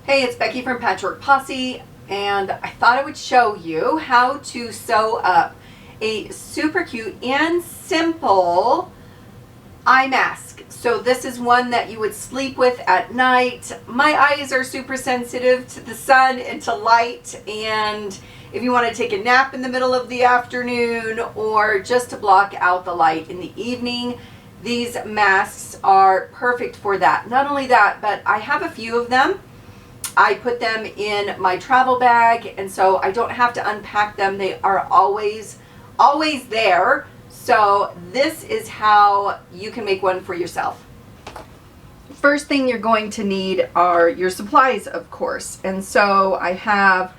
Hey, it's Becky from Patchwork Posse, and I thought I would show you how to sew up a super cute and simple eye mask. So this is one that you would sleep with at night. My eyes are super sensitive to the sun and to light, and if you want to take a nap in the middle of the afternoon or just to block out the light in the evening, these masks are perfect for that. Not only that, but I have a few of them. I put them in my travel bag, and so I don't have to unpack them. They are always there. So this is how you can make one for yourself. First thing you're going to need are your supplies, of course. And so I have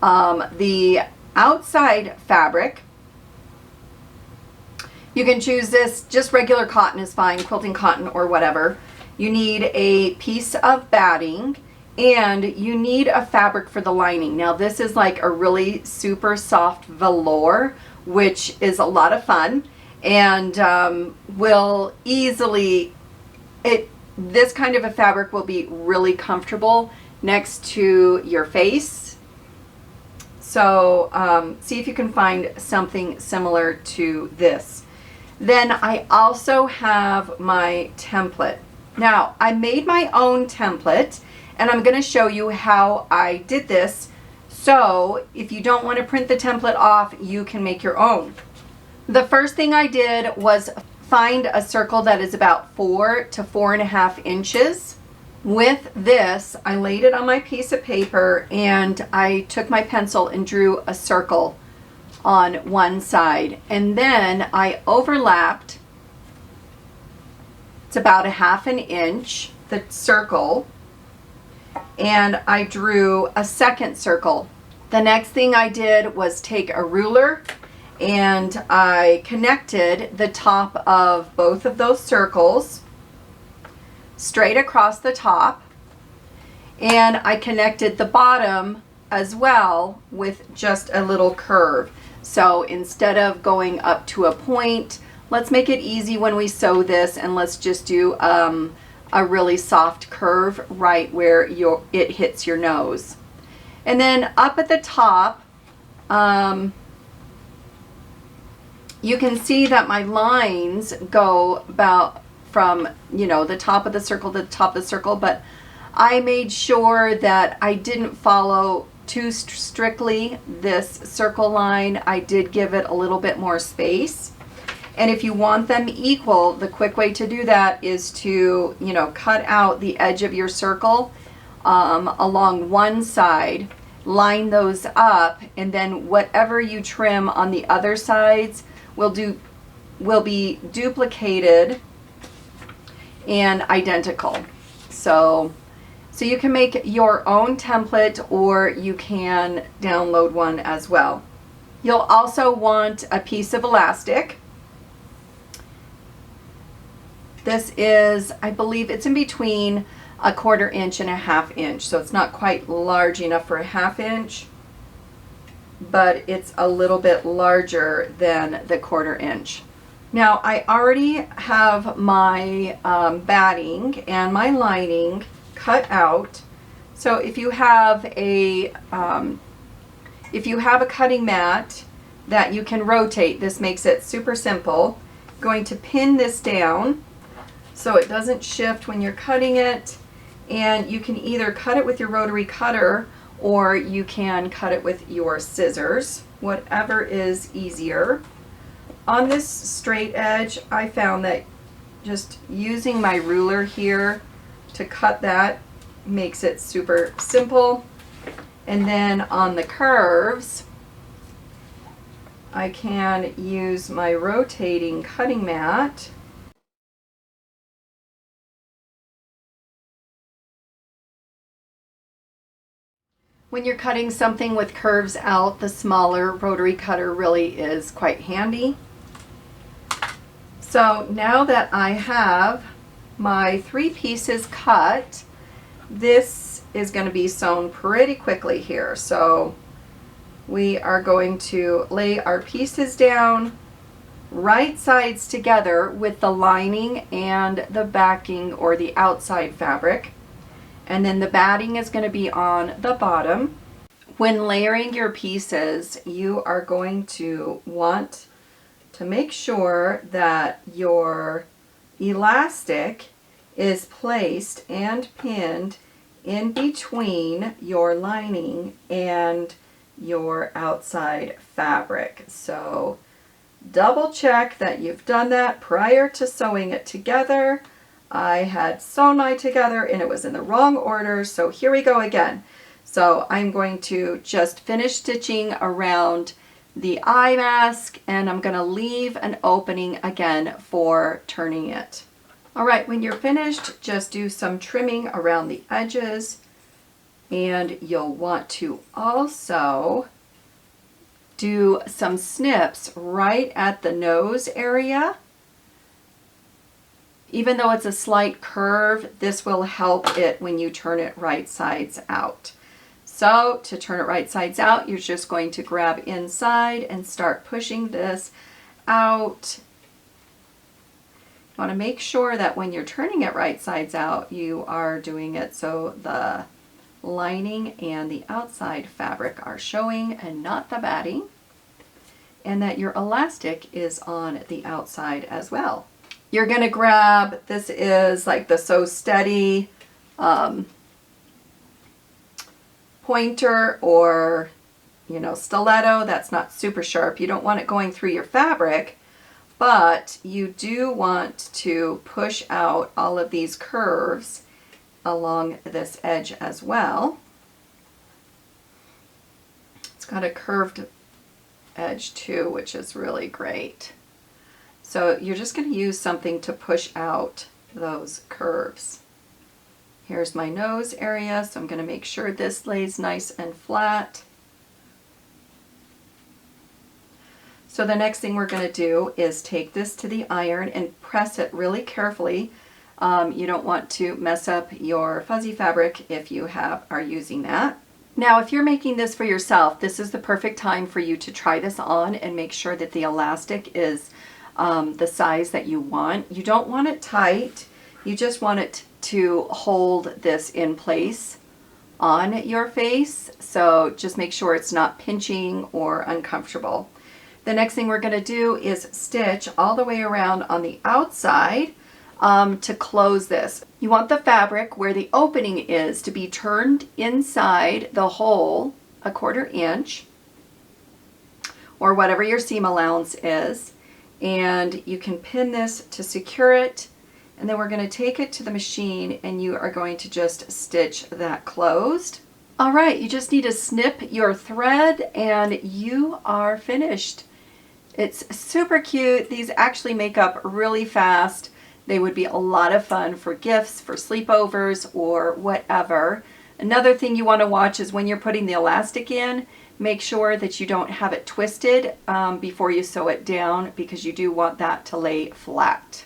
the outside fabric. You can choose this, just regular cotton is fine, quilting cotton or whatever. You need a piece of batting, and you need a fabric for the lining. Now this is like a really super soft velour, which is a lot of fun and will easily, this kind of a fabric will be really comfortable next to your face. So see if you can find something similar to this. Then I also have my template. Now I made my own template, and I'm going to show you how I did this. So if you don't want to print the template off, you can make your own. The first thing I did was find a circle that is about 4 to 4.5 inches. With this, I laid it on my piece of paper, and I took my pencil and drew a circle on one side. And then I overlapped, it's about 1/2 inch, the circle, and I drew a second circle. The next thing I did was take a ruler, and I connected the top of both of those circles straight across the top, and I connected the bottom as well with just a little curve. So instead of going up to a point, let's make it easy when we sew this, and let's just do a really soft curve right where it hits your nose. And then up at the top, you can see that my lines go about from, you know, the top of the circle to the top of the circle, but I made sure that I didn't follow too strictly this circle line. I did give it a little bit more space. And if you want them equal, the quick way to do that is to, you know, cut out the edge of your circle along one side, line those up, and then whatever you trim on the other sides will be duplicated and identical. So you can make your own template, or you can download one as well. You'll also want a piece of elastic. This is, I believe it's in between 1/4 inch and 1/2 inch. So it's not quite large enough for 1/2 inch, but it's a little bit larger than the 1/4 inch. Now I already have my batting and my lining cut out. So if you have a cutting mat that you can rotate, this makes it super simple. I'm going to pin this down so it doesn't shift when you're cutting it, and you can either cut it with your rotary cutter or you can cut it with your scissors, whatever is easier. On this straight edge, I found that just using my ruler here to cut that makes it super simple. And then on the curves, I can use my rotating cutting mat . When you're cutting something with curves out, the smaller rotary cutter really is quite handy. So now that I have my 3 pieces cut, this is going to be sewn pretty quickly here. So we are going to lay our pieces down right sides together with the lining and the backing or the outside fabric. And then the batting is going to be on the bottom. When layering your pieces, you are going to want to make sure that your elastic is placed and pinned in between your lining and your outside fabric. So double check that you've done that prior to sewing it together. I had sewn mine together and it was in the wrong order, so here we go again. So I'm going to just finish stitching around the eye mask, and I'm going to leave an opening again for turning it. All right, when you're finished, just do some trimming around the edges, and you'll want to also do some snips right at the nose area. Even though it's a slight curve, this will help it when you turn it right sides out. So to turn it right sides out, you're just going to grab inside and start pushing this out. You want to make sure that when you're turning it right sides out, you are doing it so the lining and the outside fabric are showing and not the batting, and that your elastic is on the outside as well. You're going to grab, this is like the Sew Steady pointer or, you know, stiletto. That's not super sharp. You don't want it going through your fabric, but you do want to push out all of these curves along this edge as well. It's got a curved edge too, which is really great. So you're just going to use something to push out those curves. Here's my nose area, so I'm going to make sure this lays nice and flat. So the next thing we're going to do is take this to the iron and press it really carefully. You don't want to mess up your fuzzy fabric if you are using that. Now, if you're making this for yourself, this is the perfect time for you to try this on and make sure that the elastic is the size that you want. You don't want it tight. You just want it to hold this in place on your face. So just make sure it's not pinching or uncomfortable. The next thing we're going to do is stitch all the way around on the outside to close this. You want the fabric where the opening is to be turned inside the hole 1/4 inch or whatever your seam allowance is, and you can pin this to secure it, and then we're going to take it to the machine and you are going to just stitch that closed. All right, you just need to snip your thread and you are finished. It's super cute. These actually make up really fast. They would be a lot of fun for gifts, for sleepovers, or whatever. Another thing you want to watch is when you're putting the elastic in, make sure that you don't have it twisted before you sew it down, because you do want that to lay flat.